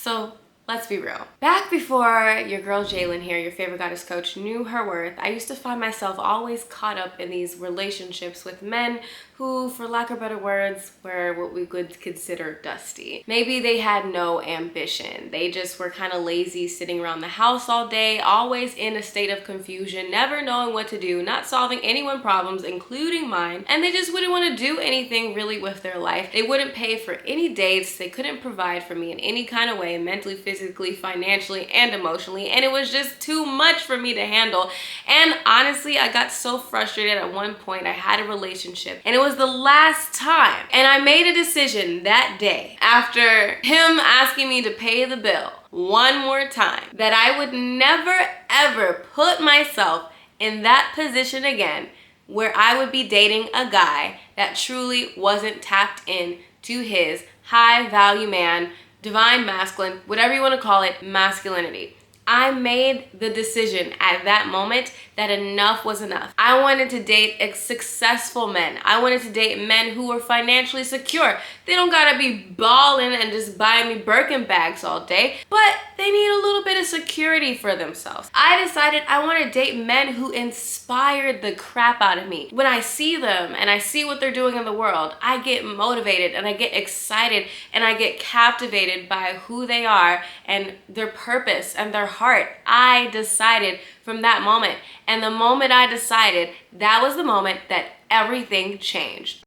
So let's be real. Back before your girl Jalen here, your favorite goddess coach, knew her worth, I used to find myself always caught up in these relationships with men who, for lack of better words, were what we could consider dusty. Maybe they had no ambition. They just were kind of lazy, sitting around the house all day, always in a state of confusion, never knowing what to do, not solving anyone's problems, including mine, and they just wouldn't want to do anything really with their life. They wouldn't pay for any dates. They couldn't provide for me in any kind of way, mentally, physically, financially, and emotionally, and it was just too much for me to handle. And honestly, I got so frustrated at one point. I had a relationship, and it was the last time, and I made a decision that day after him asking me to pay the bill one more time that I would never ever put myself in that position again where I would be dating a guy that truly wasn't tapped in to his high value man, divine masculine, whatever you want to call it, masculinity. I made the decision at that moment that enough was enough. I wanted to date successful men. I wanted to date men who were financially secure. They don't gotta be balling and just buying me Birkin bags all day, but they need a little bit of security for themselves. I decided I want to date men who inspired the crap out of me. When I see them and I see what they're doing in the world, I get motivated and I get excited and I get captivated by who they are and their purpose and their heart. I decided from that moment, and the moment I decided, that was the moment that everything changed.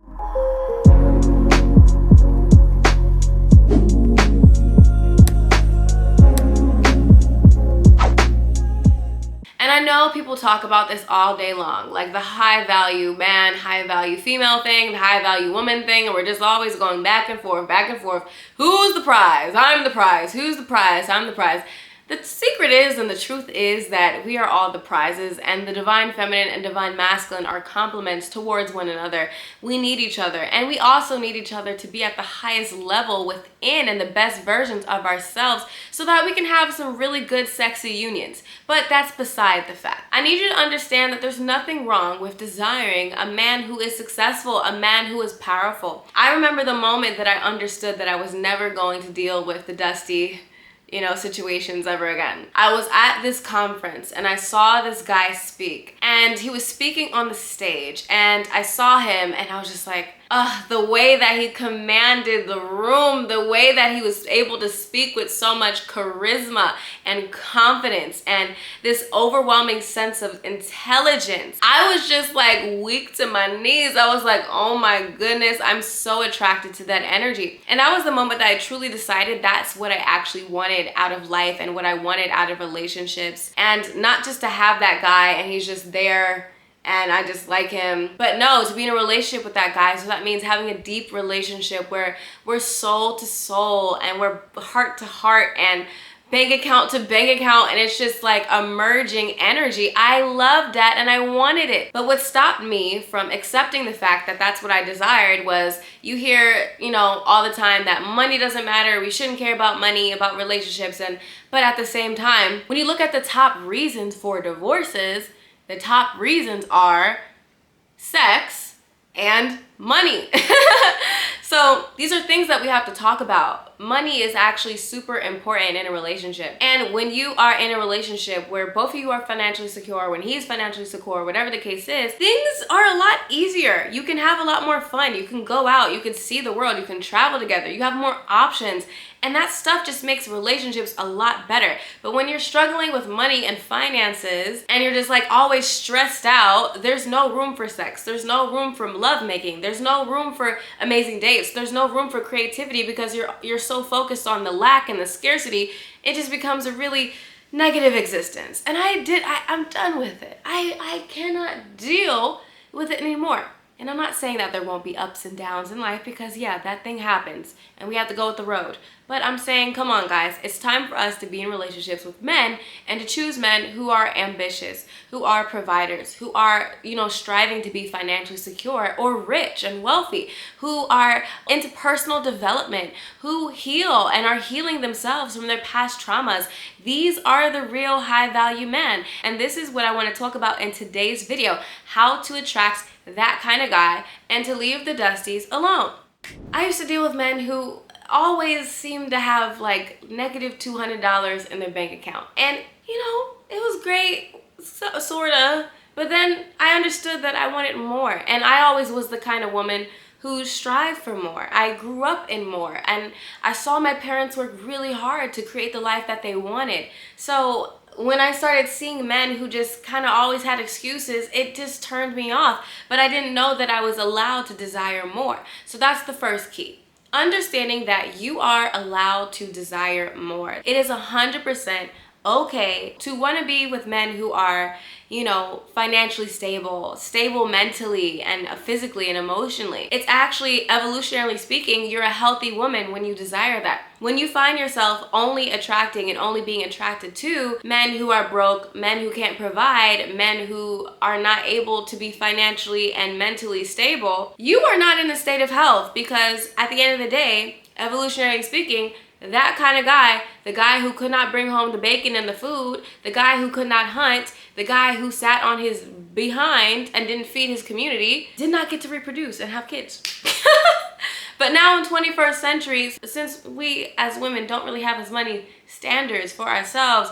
And I know people talk about this all day long, like the high value man, high value female thing, the high value woman thing, and we're just always going back and forth, back and forth. Who's the prize? I'm the prize. Who's the prize? I'm the prize. The secret is, and the truth is, that we are all the prizes, and the divine feminine and divine masculine are complements towards one another. We need each other, and we also need each other to be at the highest level within and the best versions of ourselves so that we can have some really good sexy unions. But that's beside the fact. I need you to understand that there's nothing wrong with desiring a man who is successful, a man who is powerful. I remember the moment that I understood that I was never going to deal with the dusty situations ever again. I was at this conference and I saw this guy speak, and he was speaking on the stage, and I saw him and I was just like, the way that he commanded the room, the way that he was able to speak with so much charisma and confidence and this overwhelming sense of intelligence. I was just like weak to my knees. I was like, oh my goodness, I'm so attracted to that energy. And that was the moment that I truly decided that's what I actually wanted out of life and what I wanted out of relationships. And not just to have that guy and he's just there and I just like him. But no, to be in a relationship with that guy. So that means having a deep relationship where we're soul to soul and we're heart to heart and bank account to bank account, and it's just like a merging energy. I loved that and I wanted it. But what stopped me from accepting the fact that that's what I desired was, you hear, all the time that money doesn't matter, we shouldn't care about money, about relationships, but at the same time, when you look at the top reasons for divorces, the top reasons are sex and money. So these are things that we have to talk about. Money is actually super important in a relationship. And when you are in a relationship where both of you are financially secure, when he's financially secure, whatever the case is, things are a lot easier. You can have a lot more fun. You can go out, you can see the world, you can travel together, you have more options. And that stuff just makes relationships a lot better. But when you're struggling with money and finances and you're just like always stressed out, there's no room for sex. There's no room for lovemaking. There's no room for amazing dates. There's no room for creativity because you're so focused on the lack and the scarcity. It just becomes a really negative existence. And I'm done with it. I cannot deal with it anymore. And I'm not saying that there won't be ups and downs in life, because yeah, that thing happens and we have to go with the road. But I'm saying, come on guys, it's time for us to be in relationships with men and to choose men who are ambitious, who are providers, who are, striving to be financially secure or rich and wealthy, who are into personal development, who heal and are healing themselves from their past traumas. These are the real high value men. And this is what I want to talk about in today's video: how to attract that kind of guy and to leave the dusties alone. I used to deal with men who always seem to have like negative $200 in their bank account. And you know, it was great, sorta. But then I understood that I wanted more. And I always was the kind of woman who strived for more. I grew up in more. And I saw my parents work really hard to create the life that they wanted. So when I started seeing men who just kind of always had excuses, it just turned me off. But I didn't know that I was allowed to desire more. So that's the first key. Understanding that you are allowed to desire more. It is 100% okay to want to be with men who are, you know, financially stable mentally and physically and emotionally. It's actually, evolutionarily speaking, you're a healthy woman when you desire that. When you find yourself only attracting and only being attracted to men who are broke, men who can't provide, men who are not able to be financially and mentally stable, you are not in a state of health, because at the end of the day, evolutionarily speaking, that kind of guy, the guy who could not bring home the bacon and the food, the guy who could not hunt, the guy who sat on his behind and didn't feed his community, did not get to reproduce and have kids. But now in 21st centuries, since we as women don't really have as many standards for ourselves,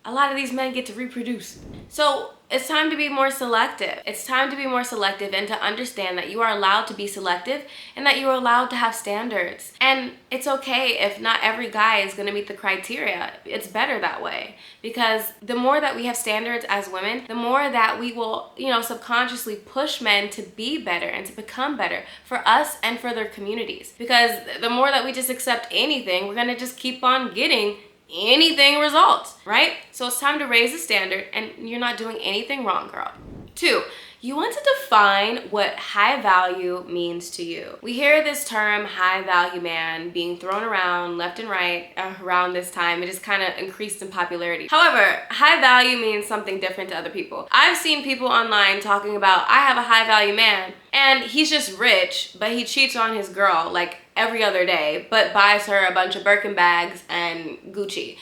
a lot of these men get to reproduce. So it's time to be more selective. It's time to be more selective and to understand that you are allowed to be selective and that you are allowed to have standards. And it's okay if not every guy is going to meet the criteria. It's better that way, because the more that we have standards as women, the more that we will, you know, subconsciously push men to be better and to become better for us and for their communities. Because the more that we just accept anything, we're going to just keep on getting anything results, right? So it's time to raise the standard, and you're not doing anything wrong, girl. 2, you want to define what high value means to you. We hear this term high value man being thrown around left and right around this time. It just kind of increased in popularity. However, high value means something different to other people. I've seen people online talking about, I have a high value man and he's just rich, but he cheats on his girl like every other day, but buys her a bunch of Birkin bags and Gucci.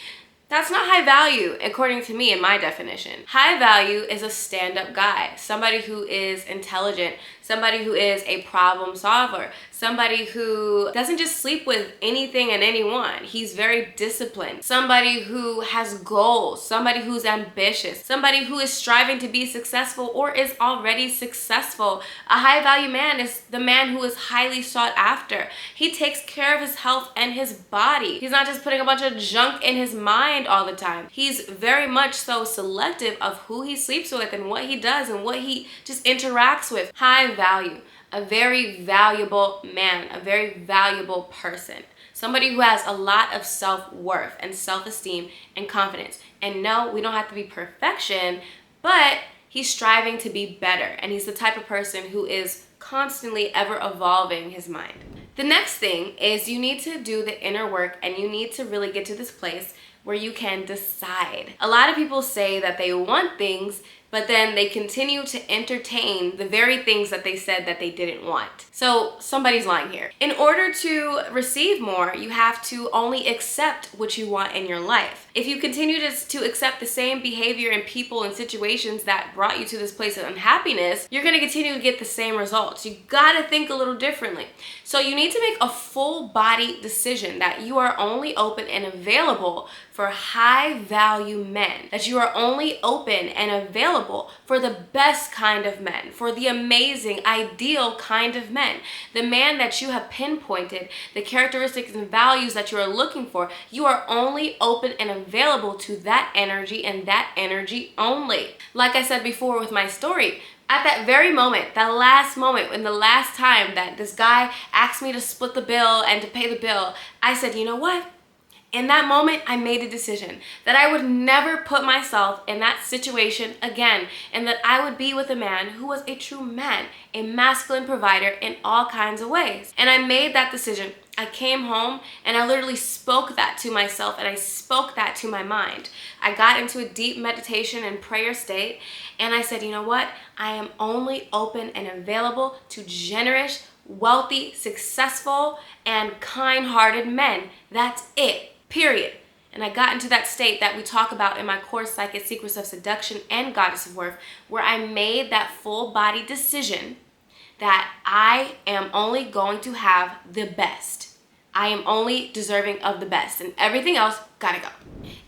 That's not high value, according to me, in my definition. High value is a stand-up guy, somebody who is intelligent, somebody who is a problem solver, somebody who doesn't just sleep with anything and anyone. He's very disciplined, somebody who has goals, somebody who's ambitious, somebody who is striving to be successful or is already successful. A high value man is the man who is highly sought after. He takes care of his health and his body. He's not just putting a bunch of junk in his mind all the time. He's very much so selective of who he sleeps with and what he does and what he just interacts with. High value, a very valuable man, a very valuable person, somebody who has a lot of self-worth and self-esteem and confidence. And no, we don't have to be perfection, but he's striving to be better, and he's the type of person who is constantly ever evolving his mind. The next thing is you need to do the inner work, and you need to really get to this place where you can decide. A lot of people say that they want things, but then they continue to entertain the very things that they said that they didn't want. So somebody's lying here. In order to receive more, you have to only accept what you want in your life. If you continue to accept the same behavior and people and situations that brought you to this place of unhappiness, you're gonna continue to get the same results. You gotta think a little differently. So you need to make a full body decision that you are only open and available for high value men, that you are only open and available for the best kind of men, for the amazing, ideal kind of men, the man that you have pinpointed, the characteristics and values that you are looking for. You are only open and available to that energy and that energy only. Like I said before with my story, at that very moment, that last moment, when the last time that this guy asked me to split the bill and to pay the bill, I said, you know what? In that moment, I made a decision that I would never put myself in that situation again, and that I would be with a man who was a true man, a masculine provider in all kinds of ways. And I made that decision. I came home and I literally spoke that to myself, and I spoke that to my mind. I got into a deep meditation and prayer state, and I said, you know what? I am only open and available to generous, wealthy, successful, and kind-hearted men. That's it. Period. And I got into that state that we talk about in my course, Psychic Secrets of Seduction and Goddess of Worth, where I made that full body decision that I am only going to have the best. I am only deserving of the best, and everything else gotta go.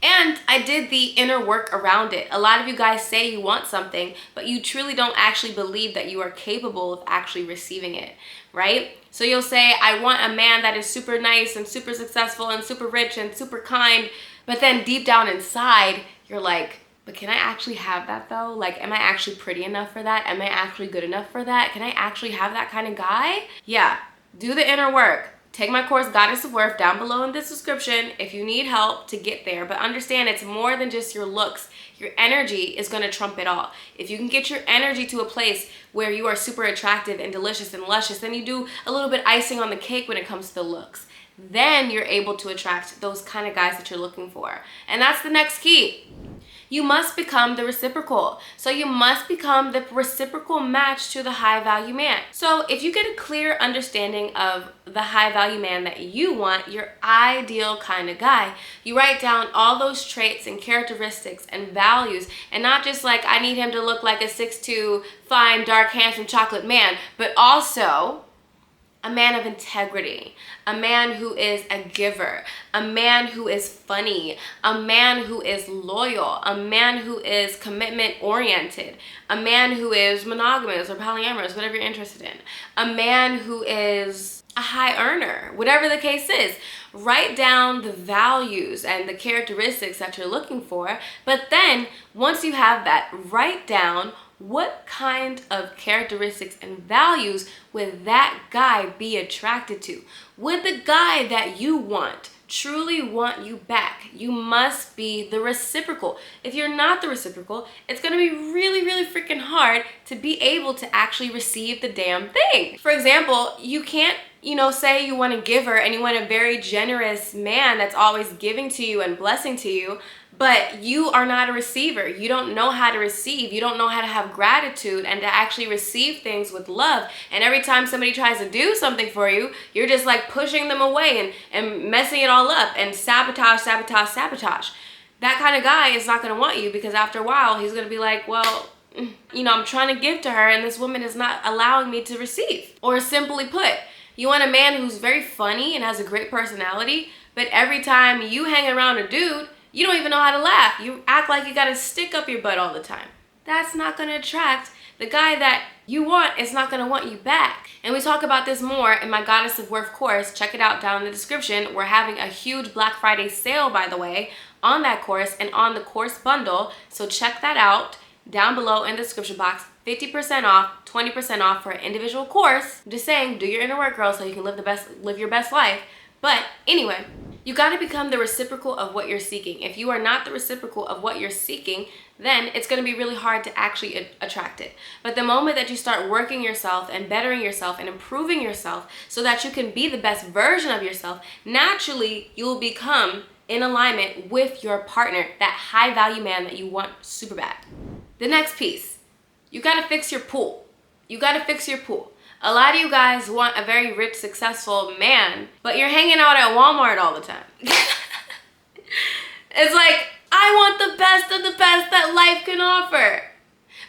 And I did the inner work around it. A lot of you guys say you want something, but you truly don't actually believe that you are capable of actually receiving it, right? So you'll say, I want a man that is super nice and super successful and super rich and super kind, but then deep down inside, you're like, but can I actually have that though? Like, am I actually pretty enough for that? Am I actually good enough for that? Can I actually have that kind of guy? Yeah, do the inner work. Take my course, Goddess of Worth, down below in this description if you need help to get there. But understand, it's more than just your looks. Your energy is going to trump it all. If you can get your energy to a place where you are super attractive and delicious and luscious, then you do a little bit icing on the cake when it comes to the looks. Then you're able to attract those kind of guys that you're looking for. And that's the next key. You must become the reciprocal. So you must become the reciprocal match to the high value man. So if you get a clear understanding of the high value man that you want, your ideal kind of guy, you write down all those traits and characteristics and values, and not just like, I need him to look like a 6'2", fine, dark, handsome chocolate man, but also a man of integrity, a man who is a giver, a man who is funny, a man who is loyal, a man who is commitment oriented, a man who is monogamous or polyamorous, whatever you're interested in, a man who is a high earner, whatever the case is. Write down the values and the characteristics that you're looking for, but then once you have that, write down what kind of characteristics and values would that guy be attracted to? Would the guy that you want truly want you back? You must be the reciprocal. If you're not the reciprocal, it's gonna be really, really freaking hard to be able to actually receive the damn thing. For example, you can't, say you want a giver and you want a very generous man that's always giving to you and blessing to you, but you are not a receiver. You don't know how to receive. You don't know how to have gratitude and to actually receive things with love. And every time somebody tries to do something for you, you're just like pushing them away and messing it all up and sabotage. That kind of guy is not going to want you, because after a while, he's going to be like, well, I'm trying to give to her and this woman is not allowing me to receive. Or simply put, you want a man who's very funny and has a great personality, but every time you hang around a dude, you don't even know how to laugh. You act like you got a stick up your butt all the time. That's not going to attract the guy that you want. Is not going to want you back. And we talk about this more in my Goddess of Worth course. Check it out down in the description. We're having a huge Black Friday sale, by the way, on that course and on the course bundle. So check that out down below in the description box. 50% off, 20% off for an individual course. I'm just saying, do your inner work, girl, so you can live your best life. But anyway, you got to become the reciprocal of what you're seeking. If you are not the reciprocal of what you're seeking, then it's going to be really hard to actually attract it. But the moment that you start working yourself and bettering yourself and improving yourself so that you can be the best version of yourself, naturally you will become in alignment with your partner, that high value man that you want super bad. The next piece, you got to fix your pool. You got to fix your pool. A lot of you guys want a very rich, successful man, but you're hanging out at Walmart all the time. It's like, I want the best of the best that life can offer.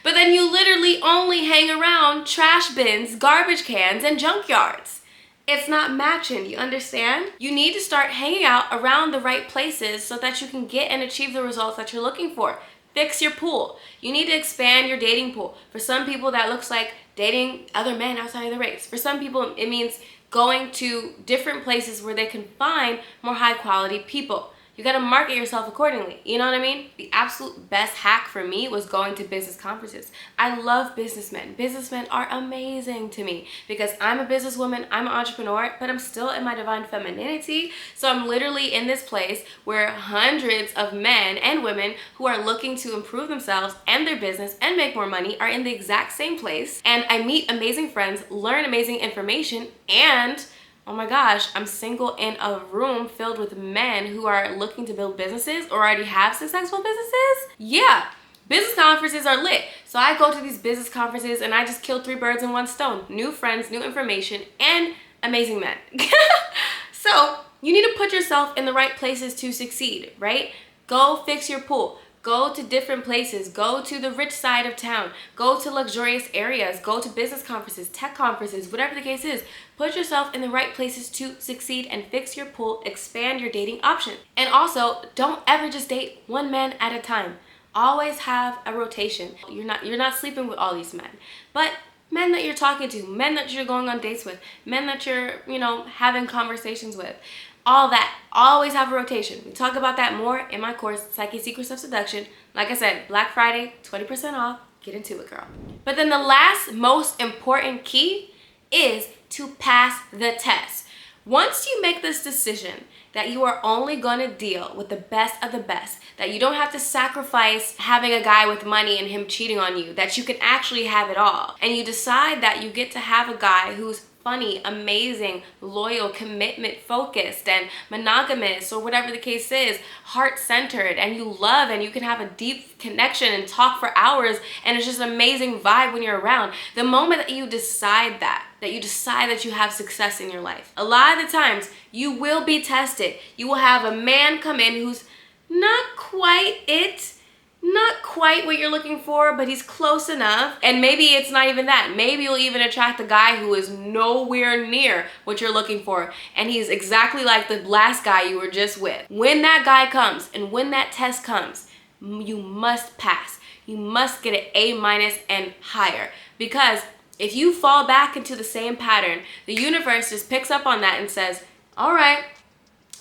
But then you literally only hang around trash bins, garbage cans, and junkyards. It's not matching, you understand? You need to start hanging out around the right places so that you can get and achieve the results that you're looking for. Fix your pool. You need to expand your dating pool. For some people, that looks like dating other men outside of the race. For some people, it means going to different places where they can find more high quality people. You got to market yourself accordingly. You know what I mean? The absolute best hack for me was going to business conferences. I love businessmen. Businessmen are amazing to me because I'm a businesswoman, I'm an entrepreneur, but I'm still in my divine femininity. So I'm literally in this place where hundreds of men and women who are looking to improve themselves and their business and make more money are in the exact same place. And I meet amazing friends, learn amazing information, and oh my gosh, I'm single in a room filled with men who are looking to build businesses or already have successful businesses. Yeah, business conferences are lit. So I go to these business conferences and I just kill 3 birds in one stone. New friends, new information, and amazing men. So you need to put yourself in the right places to succeed, right? Go fix your pool. Go to different places. Go to the rich side of town. Go to luxurious areas. Go to business conferences, tech conferences, whatever the case is. Put yourself in the right places to succeed and fix your pool, expand your dating options. And also, don't ever just date one man at a time. Always have a rotation. You're not sleeping with all these men, but men that you're talking to, men that you're going on dates with, men that you're, having conversations with, all that. Always have a rotation. We talk about that more in my course, Psychic Secrets of Seduction. Like I said, Black Friday, 20% off. Get into it, girl. But then the last most important key is to pass the test. Once you make this decision that you are only going to deal with the best of the best, that you don't have to sacrifice having a guy with money and him cheating on you, that you can actually have it all, and you decide that you get to have a guy who's funny, amazing, loyal, commitment focused, and monogamous, or whatever the case is, heart-centered, and you love, and you can have a deep connection and talk for hours, and it's just an amazing vibe when you're around. The moment that you decide that you have success in your life, a lot of the times you will be tested. You will have a man come in who's not quite what you're looking for, but he's close enough. And maybe it's not even that. Maybe you'll even attract a guy who is nowhere near what you're looking for, and he's exactly like the last guy you were just with. When that guy comes and when that test comes, you must pass. You must get an A- and higher, because if you fall back into the same pattern, the universe just picks up on that and says, all right,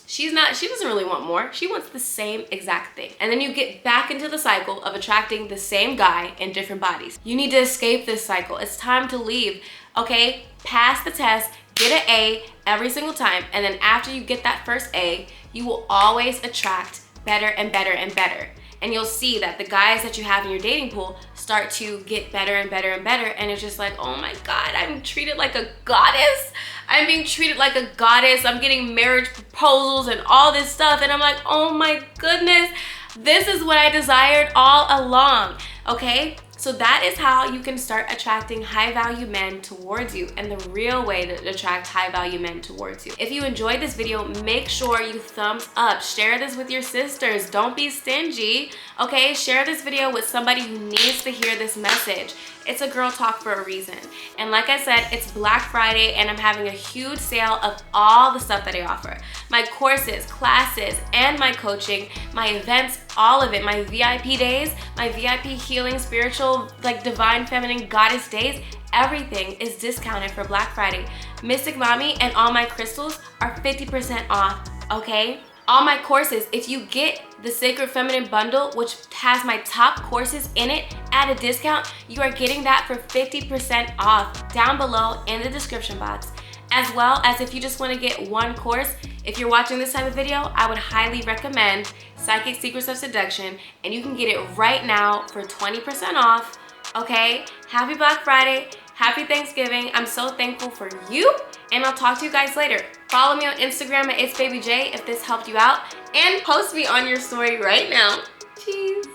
she doesn't really want more. She wants the same exact thing. And then you get back into the cycle of attracting the same guy in different bodies. You need to escape this cycle. It's time to leave, okay? Pass the test, get an A every single time, and then after you get that first A, you will always attract better and better and better. And you'll see that the guys that you have in your dating pool start to get better and better and better, and it's just like, oh my God, I'm treated like a goddess. I'm being treated like a goddess. I'm getting marriage proposals and all this stuff, and I'm like, oh my goodness, this is what I desired all along, okay? So that is how you can start attracting high-value men towards you, and the real way to attract high-value men towards you. If you enjoyed this video, make sure you thumbs up. Share this with your sisters. Don't be stingy, okay? Share this video with somebody who needs to hear this message. It's a girl talk for a reason. And like I said, it's Black Friday, and I'm having a huge sale of all the stuff that I offer. My courses, classes, and my coaching, my events, all of it, my VIP days, my VIP healing, spiritual, like divine feminine goddess days, everything is discounted for Black Friday. Mystic Mommy and all my crystals are 50% off, okay? All my courses, if you get the Sacred Feminine Bundle, which has my top courses in it at a discount, you are getting that for 50% off down below in the description box. As well as if you just want to get one course, if you're watching this type of video, I would highly recommend Psychic Secrets of Seduction, and you can get it right now for 20% off, okay? Happy Black Friday, happy Thanksgiving. I'm so thankful for you, and I'll talk to you guys later. Follow me on Instagram at itsbabyj if this helped you out, and post me on your story right now, cheese,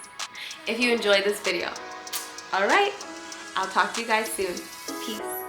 if you enjoyed this video. All right, I'll talk to you guys soon. Peace.